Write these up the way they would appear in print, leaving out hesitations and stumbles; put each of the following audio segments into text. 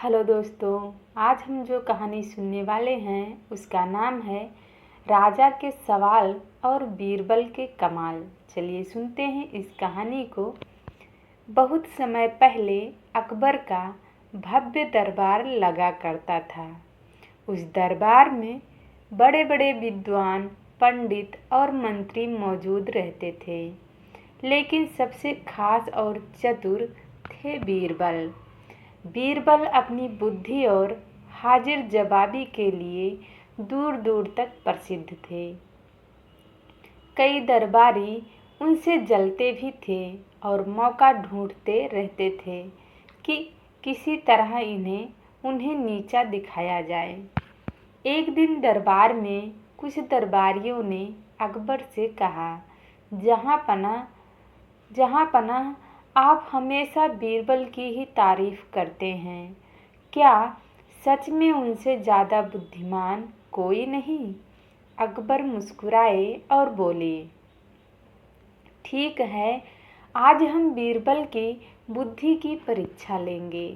Hello दोस्तों, आज हम जो कहानी सुनने वाले हैं उसका नाम है राजा के सवाल और बीरबल के कमाल। चलिए सुनते हैं इस कहानी को। बहुत समय पहले अकबर का भव्य दरबार लगा करता था। उस दरबार में बड़े बड़े विद्वान, पंडित और मंत्री मौजूद रहते थे, लेकिन सबसे खास और चतुर थे बीरबल। बीरबल अपनी बुद्धि और हाजिर जवाबी के लिए दूर दूर तक प्रसिद्ध थे। कई दरबारी उनसे जलते भी थे और मौका ढूंढते रहते थे कि किसी तरह उन्हें नीचा दिखाया जाए। एक दिन दरबार में कुछ दरबारियों ने अकबर से कहा, जहाँ पनाह आप हमेशा बीरबल की ही तारीफ करते हैं, क्या सच में उनसे ज़्यादा बुद्धिमान कोई नहीं? अकबर मुस्कुराए और बोले, ठीक है, आज हम बीरबल की बुद्धि की परीक्षा लेंगे।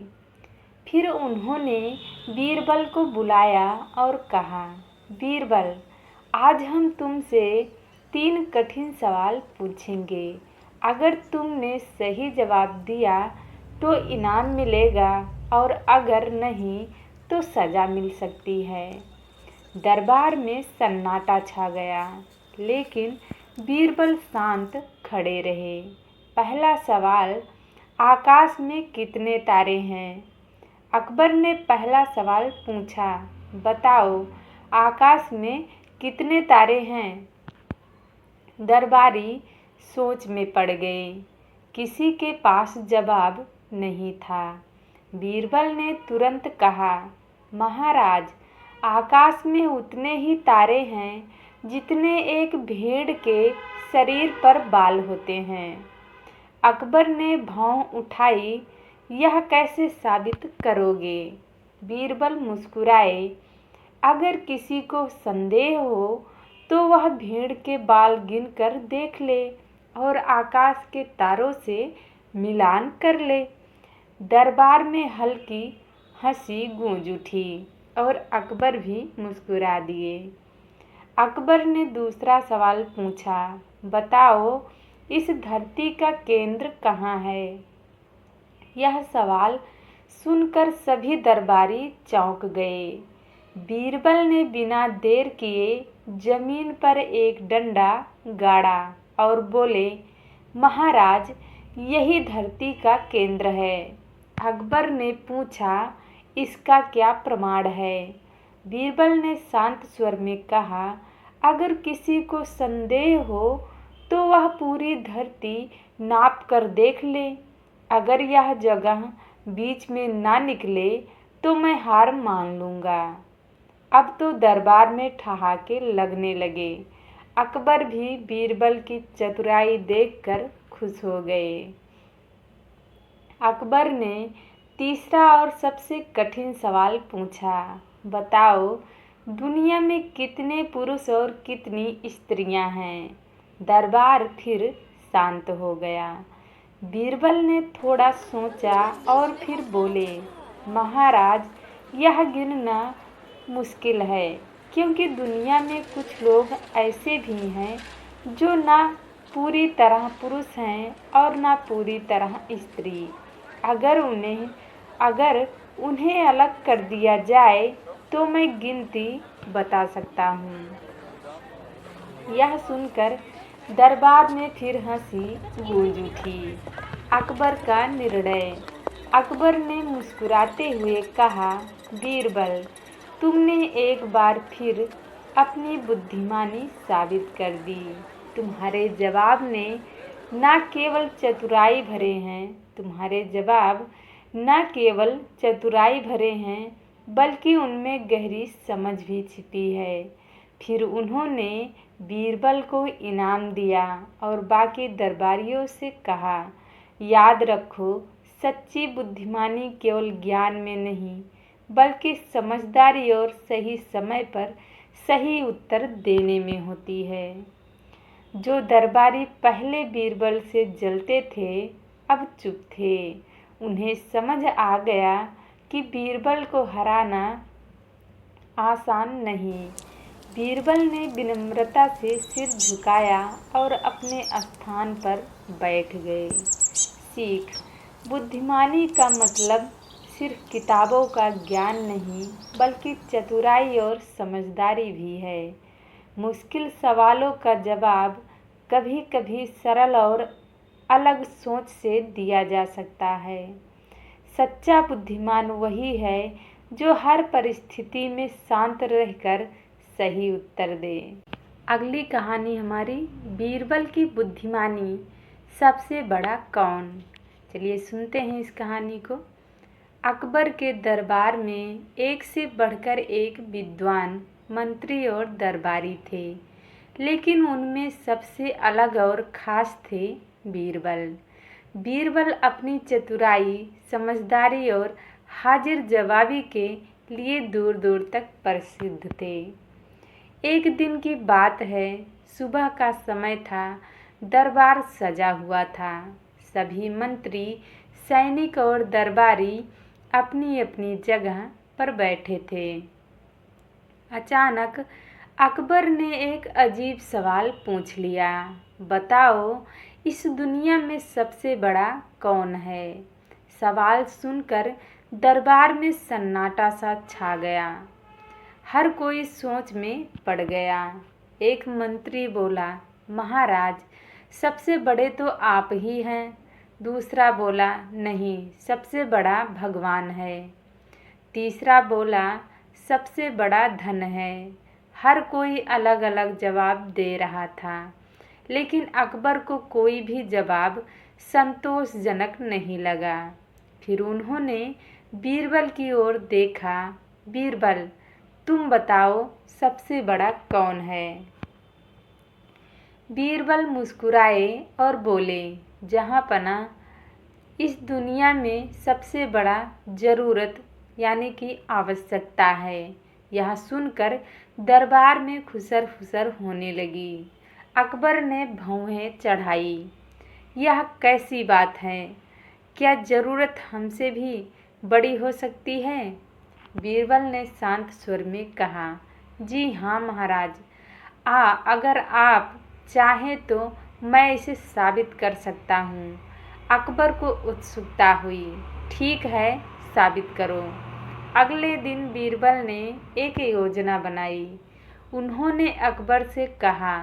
फिर उन्होंने बीरबल को बुलाया और कहा, बीरबल, आज हम तुमसे 3 कठिन सवाल पूछेंगे। अगर तुमने सही जवाब दिया तो इनाम मिलेगा और अगर नहीं तो सज़ा मिल सकती है। दरबार में सन्नाटा छा गया, लेकिन बीरबल शांत खड़े रहे। पहला सवाल, आकाश में कितने तारे हैं? अकबर ने पहला सवाल पूछा, बताओ आकाश में कितने तारे हैं? दरबारी सोच में पड़ गए। किसी के पास जवाब नहीं था। बीरबल ने तुरंत कहा, महाराज, आकाश में उतने ही तारे हैं जितने एक भेड़ के शरीर पर बाल होते हैं। अकबर ने भौं उठाई, यह कैसे साबित करोगे? बीरबल मुस्कुराए, अगर किसी को संदेह हो तो वह भेड़ के बाल गिनकर देख ले और आकाश के तारों से मिलान कर ले। दरबार में हल्की हंसी गूंज उठी और अकबर भी मुस्कुरा दिए। अकबर ने दूसरा सवाल पूछा, बताओ इस धरती का केंद्र कहाँ है? यह सवाल सुनकर सभी दरबारी चौंक गए। बीरबल ने बिना देर किए जमीन पर एक डंडा गाड़ा और बोले, महाराज, यही धरती का केंद्र है। अकबर ने पूछा, इसका क्या प्रमाण है? बीरबल ने शांत स्वर में कहा, अगर किसी को संदेह हो तो वह पूरी धरती नाप कर देख ले। अगर यह जगह बीच में ना निकले तो मैं हार मान लूँगा। अब तो दरबार में ठहाके लगने लगे। अकबर भी बीरबल की चतुराई देखकर खुश हो गए। अकबर ने तीसरा और सबसे कठिन सवाल पूछा, बताओ दुनिया में कितने पुरुष और कितनी स्त्रियां हैं? दरबार फिर शांत हो गया। बीरबल ने थोड़ा सोचा और फिर बोले, महाराज, यह गिनना मुश्किल है, क्योंकि दुनिया में कुछ लोग ऐसे भी हैं जो ना पूरी तरह पुरुष हैं और ना पूरी तरह स्त्री। अगर उन्हें अलग कर दिया जाए तो मैं गिनती बता सकता हूँ। यह सुनकर दरबार में फिर हंसी गूंज उठी। अकबर का निर्णय। अकबर ने मुस्कुराते हुए कहा, बीरबल, तुमने एक बार फिर अपनी बुद्धिमानी साबित कर दी। तुम्हारे जवाब न केवल चतुराई भरे हैं बल्कि उनमें गहरी समझ भी छिपी है। फिर उन्होंने बीरबल को इनाम दिया और बाकी दरबारियों से कहा, याद रखो, सच्ची बुद्धिमानी केवल ज्ञान में नहीं बल्कि समझदारी और सही समय पर सही उत्तर देने में होती है। जो दरबारी पहले बीरबल से जलते थे अब चुप थे। उन्हें समझ आ गया कि बीरबल को हराना आसान नहीं। बीरबल ने विनम्रता से सिर झुकाया और अपने स्थान पर बैठ गए। सीख: बुद्धिमानी का मतलब सिर्फ किताबों का ज्ञान नहीं, बल्कि चतुराई और समझदारी भी है। मुश्किल सवालों का जवाब कभी कभी सरल और अलग सोच से दिया जा सकता है। सच्चा बुद्धिमान वही है जो हर परिस्थिति में शांत रहकर सही उत्तर दे। अगली कहानी हमारी बीरबल की बुद्धिमानी सबसे बड़ा कौन। चलिए सुनते हैं इस कहानी को। अकबर के दरबार में एक से बढ़कर एक विद्वान मंत्री और दरबारी थे, लेकिन उनमें सबसे अलग और ख़ास थे बीरबल। बीरबल अपनी चतुराई, समझदारी और हाजिर जवाबी के लिए दूर दूर तक प्रसिद्ध थे। एक दिन की बात है, सुबह का समय था। दरबार सजा हुआ था। सभी मंत्री, सैनिक और दरबारी अपनी अपनी जगह पर बैठे थे। अचानक अकबर ने एक अजीब सवाल पूछ लिया, बताओ इस दुनिया में सबसे बड़ा कौन है। सवाल सुनकर दरबार में सन्नाटा सा छा गया। हर कोई सोच में पड़ गया। एक मंत्री बोला, महाराज सबसे बड़े तो आप ही हैं। दूसरा बोला, नहीं, सबसे बड़ा भगवान है। तीसरा बोला, सबसे बड़ा धन है। हर कोई अलग अलग जवाब दे रहा था, लेकिन अकबर को कोई भी जवाब संतोषजनक नहीं लगा। फिर उन्होंने बीरबल की ओर देखा। बीरबल, तुम बताओ सबसे बड़ा कौन है। बीरबल मुस्कुराए और बोले, जहाँ पना, इस दुनिया में सबसे बड़ा जरूरत यानी कि आवश्यकता है। यह सुनकर दरबार में खुसर फुसर होने लगी। अकबर ने भौहें चढ़ाई। यह कैसी बात है? क्या जरूरत हमसे भी बड़ी हो सकती है? बीरबल ने शांत स्वर में कहा, जी हाँ महाराज। अगर आप चाहें तो मैं इसे साबित कर सकता हूँ। अकबर को उत्सुकता हुई। ठीक है, साबित करो। अगले दिन बीरबल ने एक योजना बनाई। उन्होंने अकबर से कहा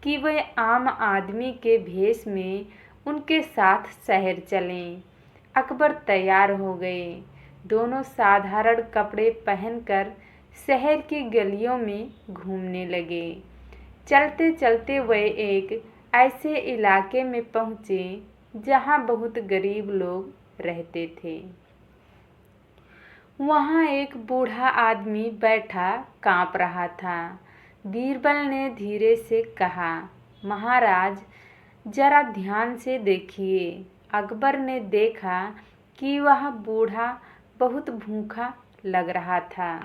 कि वे आम आदमी के भेष में उनके साथ शहर चलें। अकबर तैयार हो गए। दोनों साधारण कपड़े पहनकर शहर की गलियों में घूमने लगे। चलते चलते वे एक ऐसे इलाके में पहुँचे जहाँ बहुत गरीब लोग रहते थे। वहाँ एक बूढ़ा आदमी बैठा काँप रहा था। बीरबल ने धीरे से कहा, महाराज जरा ध्यान से देखिए। अकबर ने देखा कि वह बूढ़ा बहुत भूखा लग रहा था।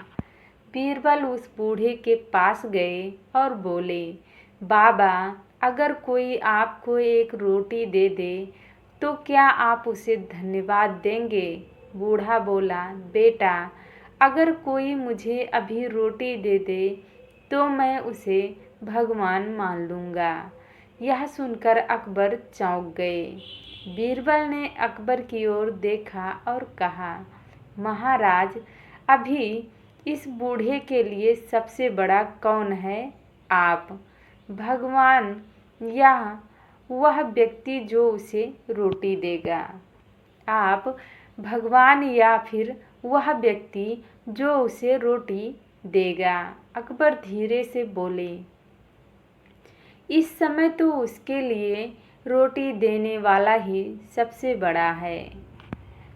बीरबल उस बूढ़े के पास गए और बोले, बाबा, अगर कोई आपको एक रोटी दे दे तो क्या आप उसे धन्यवाद देंगे? बूढ़ा बोला, बेटा, अगर कोई मुझे अभी रोटी दे दे तो मैं उसे भगवान मान लूँगा। यह सुनकर अकबर चौंक गए। बीरबल ने अकबर की ओर देखा और कहा, महाराज, अभी इस बूढ़े के लिए सबसे बड़ा कौन है? आप, भगवान, या वह व्यक्ति जो उसे रोटी देगा? आप, भगवान, या फिर वह व्यक्ति जो उसे रोटी देगा? अकबर धीरे से बोले, इस समय तो उसके लिए रोटी देने वाला ही सबसे बड़ा है।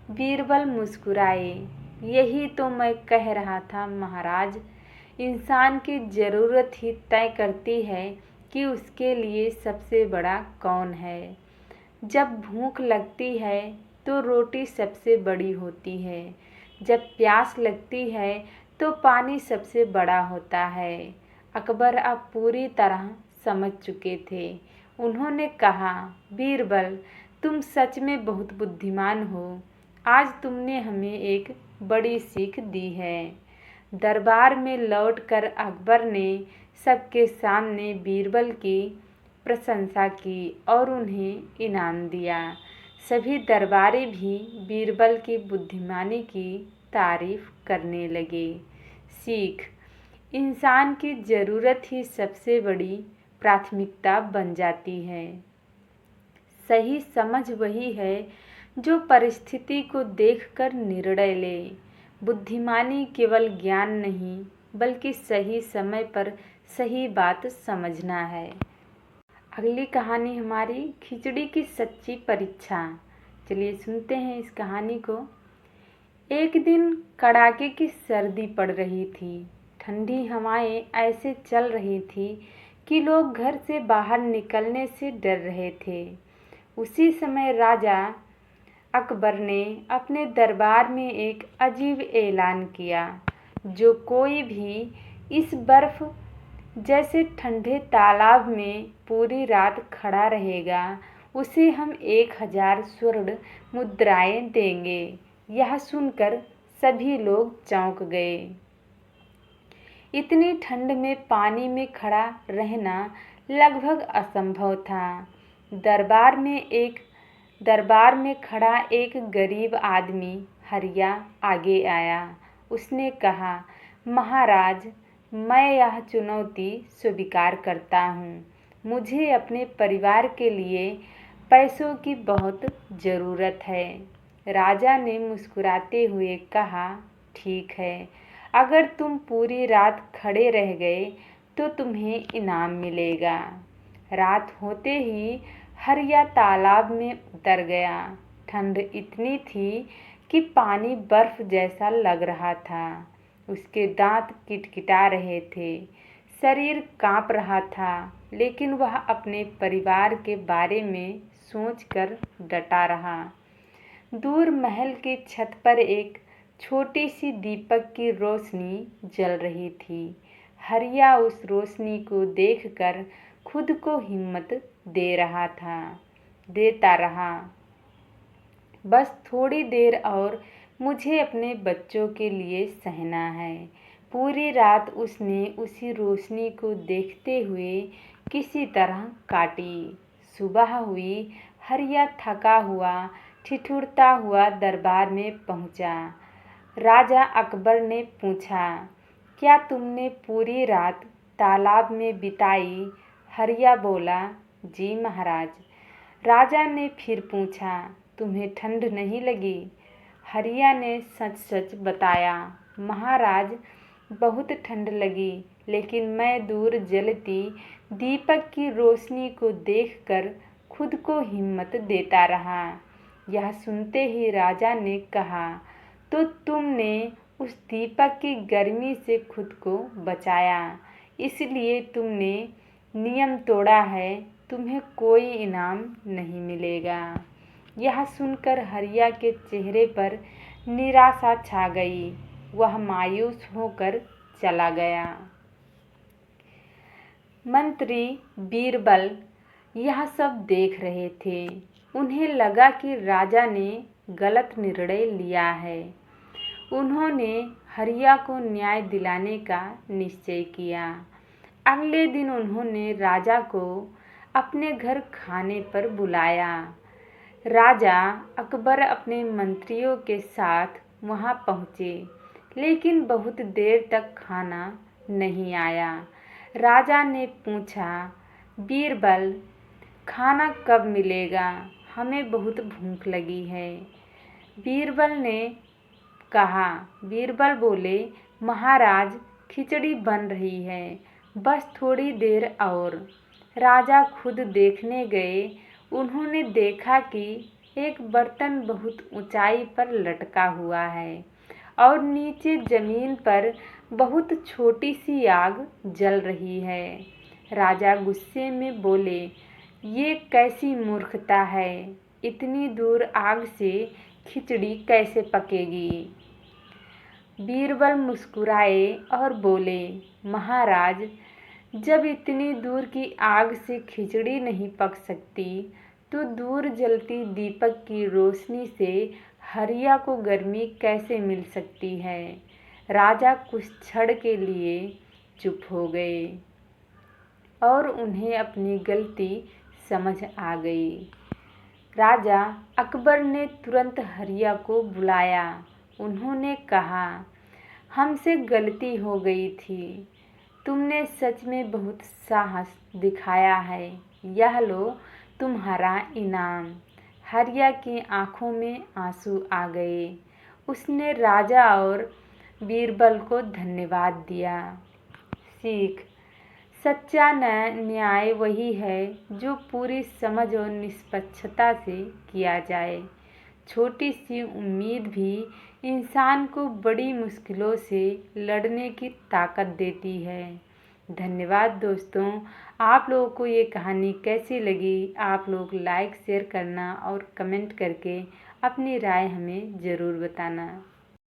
बीरबल मुस्कुराए। यही तो मैं कह रहा था महाराज, इंसान की ज़रूरत ही तय करती है कि उसके लिए सबसे बड़ा कौन है। जब भूख लगती है तो रोटी सबसे बड़ी होती है। जब प्यास लगती है तो पानी सबसे बड़ा होता है। अकबर अब पूरी तरह समझ चुके थे। उन्होंने कहा, बीरबल, तुम सच में बहुत बुद्धिमान हो। आज तुमने हमें एक बड़ी सीख दी है। दरबार में लौटकर अकबर ने सबके सामने बीरबल की प्रशंसा की और उन्हें इनाम दिया। सभी दरबारी भी बीरबल की बुद्धिमानी की तारीफ करने लगे। सीख: इंसान की ज़रूरत ही सबसे बड़ी प्राथमिकता बन जाती है। सही समझ वही है जो परिस्थिति को देखकर निर्णय ले। बुद्धिमानी केवल ज्ञान नहीं, बल्कि सही समय पर सही बात समझना है। अगली कहानी हमारी खिचड़ी की सच्ची परीक्षा। चलिए सुनते हैं इस कहानी को। एक दिन कड़ाके की सर्दी पड़ रही थी। ठंडी हवाएं ऐसे चल रही थी कि लोग घर से बाहर निकलने से डर रहे थे। उसी समय राजा अकबर ने अपने दरबार में एक अजीब ऐलान किया, जो कोई भी इस बर्फ जैसे ठंडे तालाब में पूरी रात खड़ा रहेगा, उसे हम 1000 स्वर्ण मुद्राएं देंगे। यह सुनकर सभी लोग चौंक गए। इतनी ठंड में पानी में खड़ा रहना लगभग असंभव था। दरबार में खड़ा एक गरीब आदमी हरिया आगे आया। उसने कहा, महाराज, मैं यह चुनौती स्वीकार करता हूँ। मुझे अपने परिवार के लिए पैसों की बहुत ज़रूरत है। राजा ने मुस्कुराते हुए कहा, ठीक है, अगर तुम पूरी रात खड़े रह गए तो तुम्हें इनाम मिलेगा। रात होते ही हरिया तालाब में उतर गया। ठंड इतनी थी कि पानी बर्फ जैसा लग रहा था। उसके दांत किटकिटा रहे थे, शरीर कांप रहा था, लेकिन वह अपने परिवार के बारे में सोचकर डटा रहा। दूर महल की छत पर एक छोटी सी दीपक की रोशनी जल रही थी। हरिया उस रोशनी को देखकर खुद को हिम्मत देता रहा। बस थोड़ी और और मुझे अपने बच्चों के लिए सहना है। पूरी रात उसने उसी रोशनी को देखते हुए किसी तरह काटी। सुबह हुई। हरिया थका हुआ, ठिठुरता हुआ दरबार में पहुंचा। राजा अकबर ने पूछा, क्या तुमने पूरी रात तालाब में बिताई? हरिया बोला, जी महाराज। राजा ने फिर पूछा, तुम्हें ठंड नहीं लगी? हरिया ने सच सच बताया, महाराज, बहुत ठंड लगी, लेकिन मैं दूर जलती दीपक की रोशनी को देखकर खुद को हिम्मत देता रहा। यह सुनते ही राजा ने कहा, तो तुमने उस दीपक की गर्मी से खुद को बचाया, इसलिए तुमने नियम तोड़ा है, तुम्हें कोई इनाम नहीं मिलेगा। यह सुनकर हरिया के चेहरे पर निराशा छा गई। वह मायूस होकर चला गया। मंत्री बीरबल यह सब देख रहे थे। उन्हें लगा कि राजा ने गलत निर्णय लिया है। उन्होंने हरिया को न्याय दिलाने का निश्चय किया। अगले दिन उन्होंने राजा को अपने घर खाने पर बुलाया। राजा अकबर अपने मंत्रियों के साथ वहां पहुंचे, लेकिन बहुत देर तक खाना नहीं आया। राजा ने पूछा, बीरबल, खाना कब मिलेगा? हमें बहुत भूख लगी है। बीरबल बोले, महाराज, खिचड़ी बन रही है, बस थोड़ी देर और। राजा खुद देखने गए। उन्होंने देखा कि एक बर्तन बहुत ऊंचाई पर लटका हुआ है और नीचे जमीन पर बहुत छोटी सी आग जल रही है। राजा गुस्से में बोले, ये कैसी मूर्खता है? इतनी दूर आग से खिचड़ी कैसे पकेगी? बीरबल मुस्कुराए और बोले, महाराज, जब इतनी दूर की आग से खिचड़ी नहीं पक सकती, तो दूर जलती दीपक की रोशनी से हरिया को गर्मी कैसे मिल सकती है। राजा कुछ क्षण के लिए चुप हो गए और उन्हें अपनी गलती समझ आ गई। राजा अकबर ने तुरंत हरिया को बुलाया। उन्होंने कहा, हमसे गलती हो गई थी। तुमने सच में बहुत साहस दिखाया है। यह लो तुम्हारा इनाम। हरिया की आंखों में आंसू आ गए। उसने राजा और बीरबल को धन्यवाद दिया। सीख: सच्चा न्याय वही है जो पूरी समझ और निष्पक्षता से किया जाए। छोटी सी उम्मीद भी इंसान को बड़ी मुश्किलों से लड़ने की ताकत देती है। धन्यवाद दोस्तों। आप लोगों को ये कहानी कैसी लगी? आप लोग लाइक शेयर करना और कमेंट करके अपनी राय हमें ज़रूर बताना।